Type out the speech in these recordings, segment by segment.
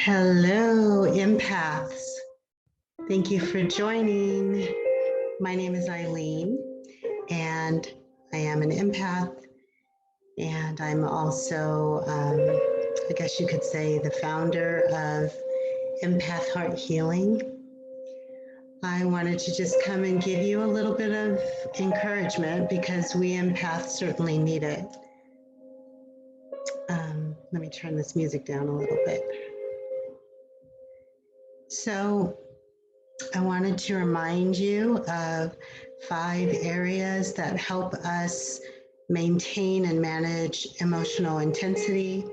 Hello, empaths. Thank you for joining. My name is Eileen, and I am an empath, and I'm also, I guess you could say, the founder of Empath Heart Healing. I wanted to just come and give you a little bit of encouragement because we empaths certainly need it. Let me turn this music down a little bit. So I wanted to remind you of 5 areas that help us maintain and manage emotional intensity.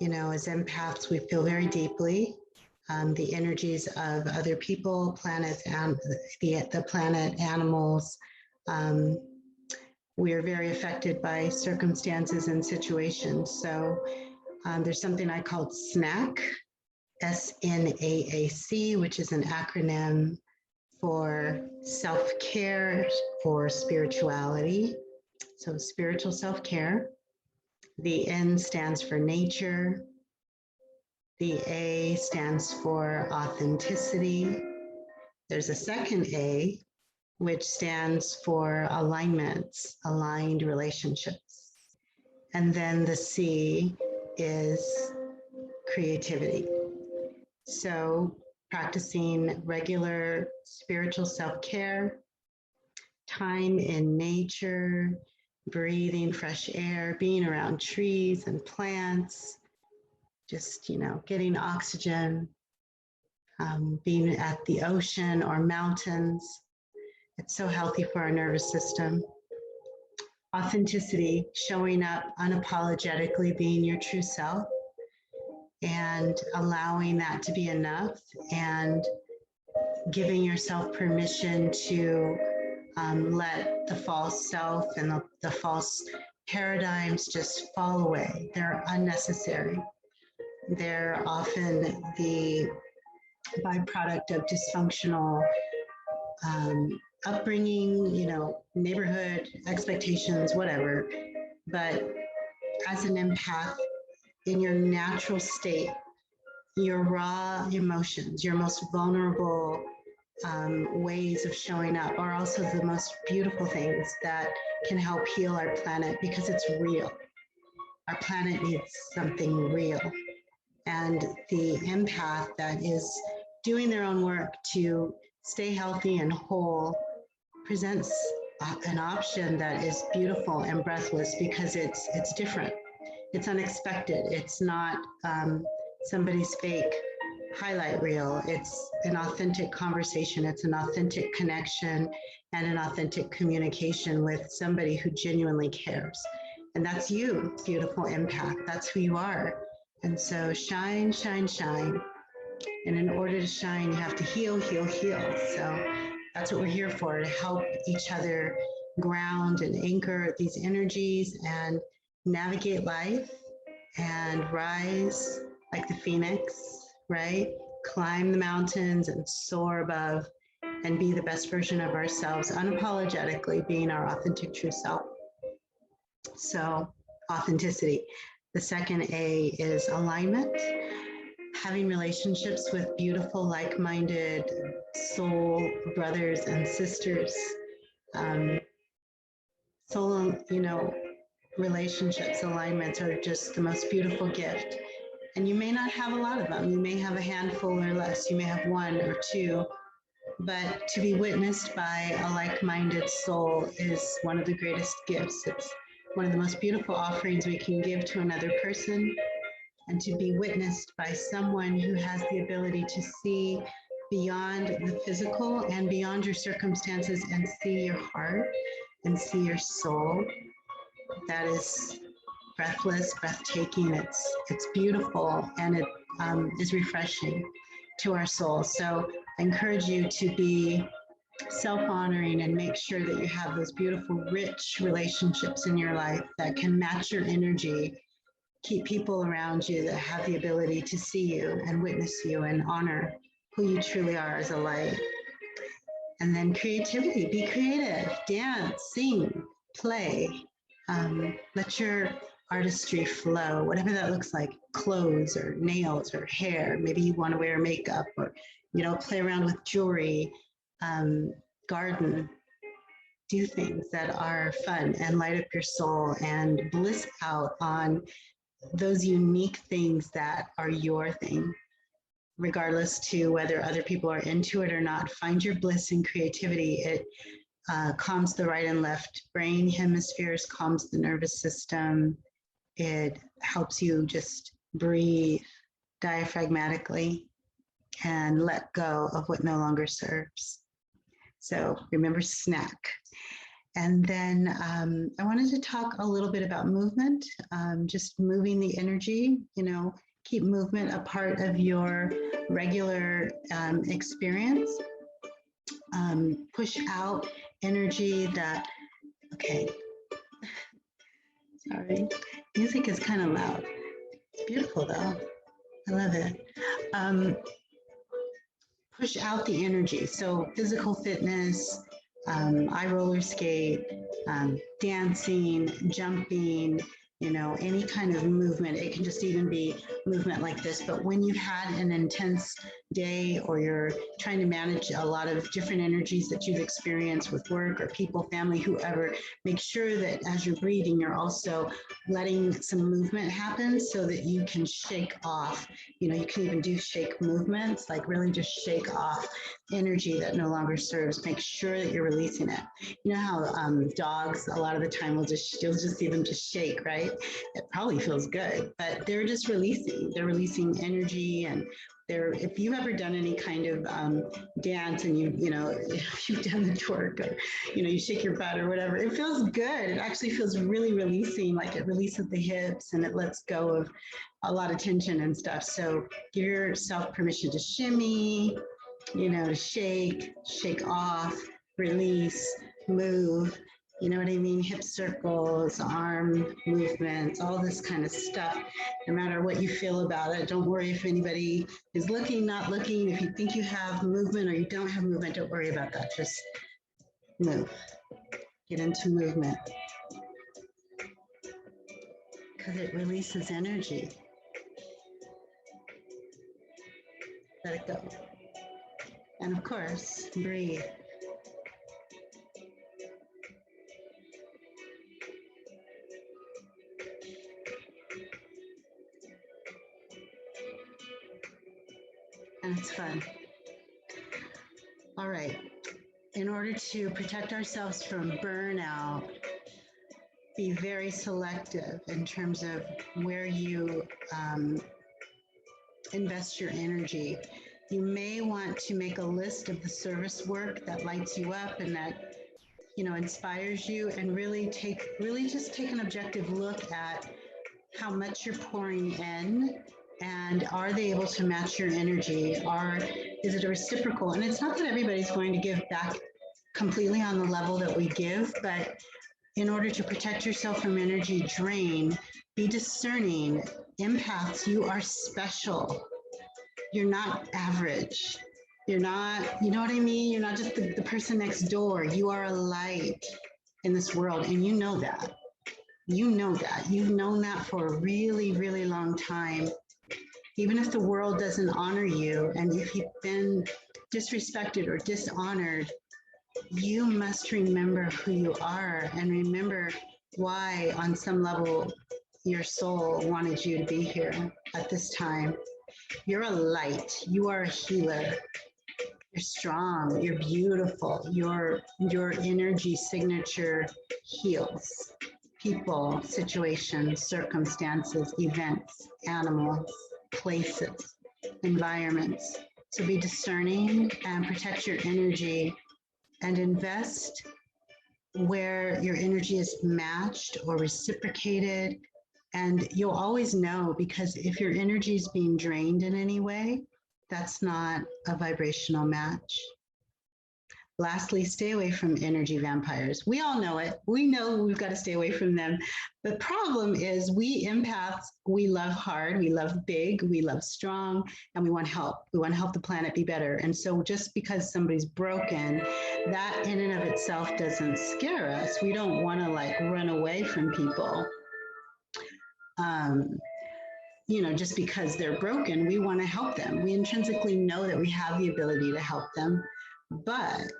You know, as empaths, we feel very deeply the energies of other people, planets, and the planet, animals. We are very affected by circumstances and situations. So there's something I call SNAAC, SNAAC, which is an acronym for self-care or spirituality. So spiritual self-care. The N stands for nature. The A stands for authenticity. There's a second A, which stands for alignments, aligned relationships. And then the C is creativity. So practicing regular spiritual self-care, time in nature, breathing fresh air, being around trees and plants, just, getting oxygen, being at the ocean or mountains. It's so healthy for our nervous system. Authenticity, showing up unapologetically, being your true self, and allowing that to be enough, and giving yourself permission to let the false self and the false paradigms just fall away. They're unnecessary. They're often the byproduct of dysfunctional upbringing, neighborhood expectations, whatever. But as an empath, in your natural state, your raw emotions, your most vulnerable ways of showing up are also the most beautiful things that can help heal our planet, because it's real. Our planet needs something real. And the empath that is doing their own work to stay healthy and whole presents an option that is beautiful and breathless, because it's different. It's unexpected. It's not somebody's fake highlight reel. It's an authentic conversation. It's an authentic connection and an authentic communication with somebody who genuinely cares. And that's you, beautiful empath. That's who you are. And so shine, shine, shine. And in order to shine, you have to heal, heal, heal. So that's what we're here for, to help each other ground and anchor these energies and navigate life and rise like the phoenix, right? Climb the mountains and soar above and be the best version of ourselves, unapologetically being our authentic true self. So authenticity. The second A is alignment, having relationships with beautiful, like-minded soul brothers and sisters. Soul, relationships, alignments are just the most beautiful gift. And you may not have a lot of them. You may have a handful or less. You may have 1 or 2. But to be witnessed by a like-minded soul is one of the greatest gifts. It's one of the most beautiful offerings we can give to another person. And to be witnessed by someone who has the ability to see beyond the physical and beyond your circumstances and see your heart and see your soul. That is breathless, breathtaking. It's beautiful, and it is refreshing to our soul. So I encourage you to be self-honoring and make sure that you have those beautiful, rich relationships in your life that can match your energy. Keep people around you that have the ability to see you and witness you and honor who you truly are as a light. And then creativity, be creative, dance, sing, play. Let your artistry flow, whatever that looks like, clothes or nails or hair. Maybe you want to wear makeup or, you know, play around with jewelry, garden, do things that are fun and light up your soul and bliss out on those unique things that are your thing, regardless to whether other people are into it or not. Find your bliss and creativity. It calms the right and left brain hemispheres, calms the nervous system. It helps you just breathe diaphragmatically and let go of what no longer serves. So remember SNAAC. And then I wanted to talk a little bit about movement, just moving the energy, you know, keep movement a part of your regular experience. Push out energy that, okay, sorry, music is kind of loud. It's beautiful though, I love it. Push out the energy, so physical fitness, I roller skate, dancing, jumping, you know, any kind of movement. It can just even be movement like this. But when you've had an intense day or you're trying to manage a lot of different energies that you've experienced with work or people, family, whoever, make sure that as you're breathing, you're also letting some movement happen so that you can shake off. You know, you can even do shake movements, like really just shake off energy that no longer serves. Make sure that you're releasing it. You know how dogs a lot of the time you'll just see them just shake, right? It probably feels good, but they're just releasing. They're releasing energy, and if you've ever done any kind of dance and you know, if you've done the twerk or, you know, you shake your butt or whatever, it feels good. It actually feels really releasing, like it releases the hips and it lets go of a lot of tension and stuff. So give yourself permission to shimmy, you know, to shake off, release, move. You know what I mean? Hip circles, arm movements, all this kind of stuff. No matter what you feel about it, don't worry if anybody is looking, not looking. If you think you have movement or you don't have movement, don't worry about that. Just move. Get into movement. Because it releases energy. Let it go. And of course, breathe. And it's fun. All right. In order to protect ourselves from burnout, be very selective in terms of where you invest your energy. You may want to make a list of the service work that lights you up and that, you know, inspires you, and really just take an objective look at how much you're pouring in. And are they able to match your energy? Is it a reciprocal? And it's not that everybody's going to give back completely on the level that we give, but in order to protect yourself from energy drain, be discerning. Empaths, you are special. You're not average. You're not, you know what I mean? You're not just the person next door. You are a light in this world, and you know that. You know that. You've known that for a really, really long time. Even if the world doesn't honor you, and if you've been disrespected or dishonored, you must remember who you are and remember why, on some level, your soul wanted you to be here at this time. You're a light. You are a healer. You're strong. You're beautiful. Your energy signature heals people, situations, circumstances, events, animals, places, environments. So be discerning and protect your energy and invest where your energy is matched or reciprocated. And you'll always know, because if your energy is being drained in any way, that's not a vibrational match. Lastly, stay away from energy vampires. We all know it. We know we've got to stay away from them. The problem is we empaths, we love hard, we love big, we love strong, and we want help. We want to help the planet be better. And so just because somebody's broken, that in and of itself doesn't scare us. We don't want to like run away from people. Just because they're broken, we want to help them. We intrinsically know that we have the ability to help them. But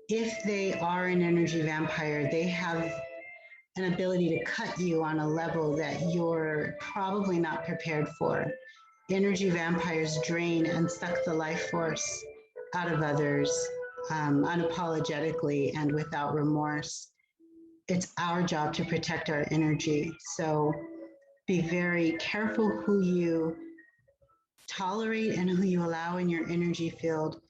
if they are an energy vampire, they have an ability to cut you on a level that you're probably not prepared for. Energy vampires drain and suck the life force out of others unapologetically and without remorse. It's our job to protect our energy. So be very careful who you tolerate and who you allow in your energy field.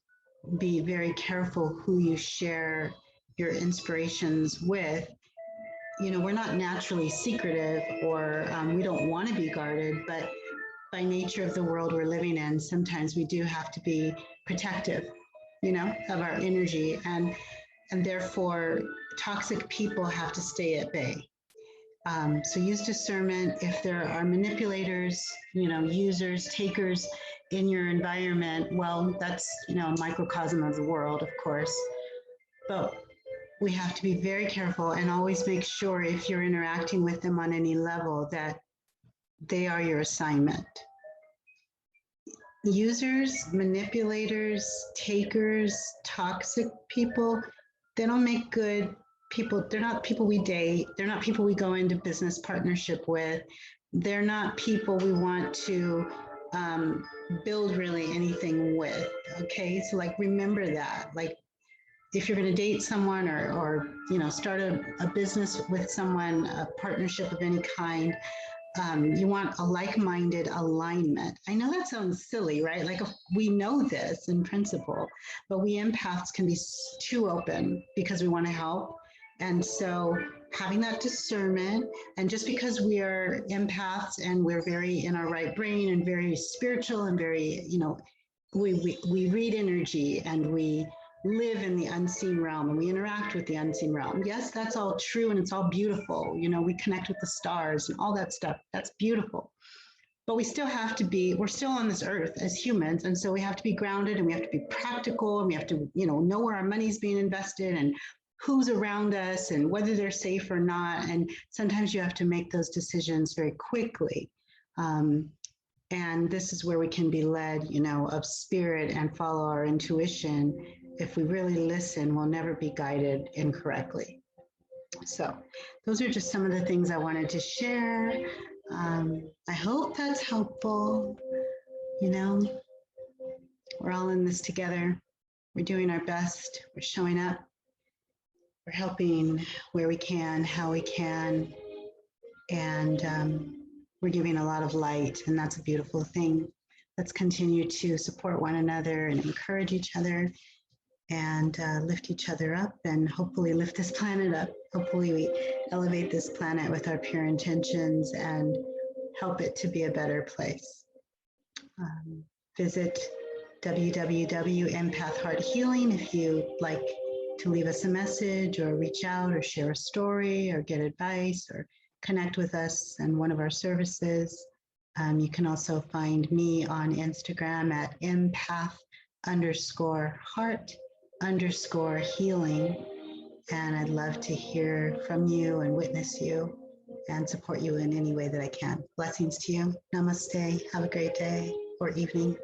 Be very careful who you share your inspirations with. We're not naturally secretive, or we don't want to be guarded, but by nature of the world we're living in, sometimes we do have to be protective, of our energy. And therefore, toxic people have to stay at bay. So use discernment. If there are manipulators, users, takers in your environment, well, that's, a microcosm of the world, of course. But we have to be very careful and always make sure, if you're interacting with them on any level, that they are your assignment. Users, manipulators, takers, toxic people, they don't make good people. They're not people we date. They're not people we go into business partnership with. They're not people we want to build really anything with. Okay, so remember that. If you're going to date someone or start a business with someone, a partnership of any kind, you want a like-minded alignment. I know that sounds silly, right? We know this in principle, but we empaths can be too open because we want to help. And so having that discernment, and just because we are empaths and we're very in our right brain and very spiritual and very, we read energy and we live in the unseen realm and we interact with the unseen realm. Yes, that's all true and it's all beautiful. We connect with the stars and all that stuff. That's beautiful. But we still have to be, we're still on this earth as humans. And so we have to be grounded and we have to be practical and we have to, know where our money's being invested and who's around us and whether they're safe or not. And sometimes you have to make those decisions very quickly. And this is where we can be led, of spirit and follow our intuition. If we really listen, we'll never be guided incorrectly. So those are just some of the things I wanted to share. I hope that's helpful. We're all in this together. We're doing our best. We're showing up. We're helping where we can, how we can. And we're giving a lot of light, and that's a beautiful thing. Let's continue to support one another and encourage each other and lift each other up, and hopefully lift this planet up. Hopefully we elevate this planet with our pure intentions and help it to be a better place. Visit www.empath Heart Healing if you'd like to leave us a message or reach out or share a story or get advice or connect with us in one of our services. You can also find me on Instagram at empath_heart_healing. And I'd love to hear from you and witness you and support you in any way that I can. Blessings to you. Namaste. Have a great day or evening.